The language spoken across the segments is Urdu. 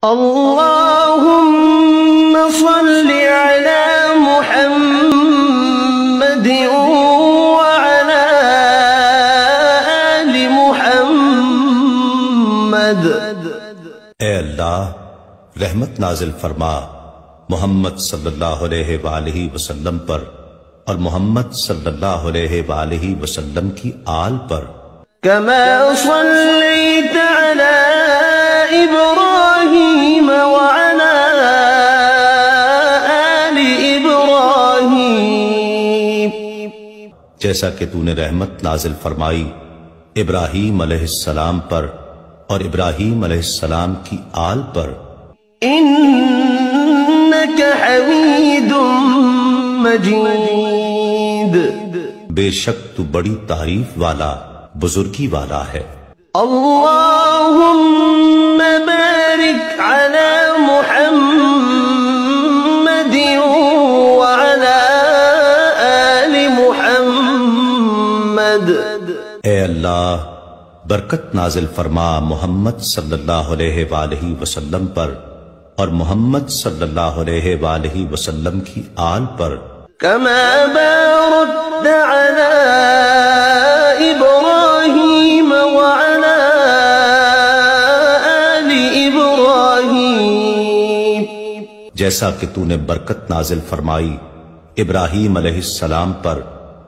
اللهم صل على محمد وعلى آل محمد۔ اے اللہ رحمت نازل فرما محمد صلی اللہ علیہ وآلہ وسلم پر اور محمد صلی اللہ علیہ وآلہ وسلم کی آل پر۔ كما صليت على إبراهيم وعلى آل إبراهيم، جیسا کہ تو نے رحمت نازل فرمائی ابراہیم علیہ السلام پر اور ابراہیم علیہ السلام کی آل پر۔ إنك حميد مجيد، بے شک تو بڑی تعریف والا بزرگی والا ہے۔ اللهم بارك على محمد وعلى آل محمد۔ اے اللہ برکت نازل فرما محمد صلی اللہ علیہ وآلہ وسلم پر اور محمد صلی اللہ علیہ وآلہ وسلم کی آل پر۔ كما باركت على إبراهيم وعلى آل إبراهيم، جیسا کہ تو نے برکت نازل فرمائی ابراہیم علیہ السلام پر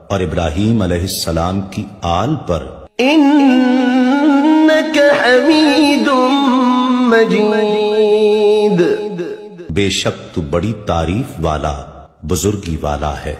اور ابراہیم علیہ السلام کی آل پر۔ إنك حميد مجيد، بے شک تو بڑی تعریف والا بزرگی والا ہے۔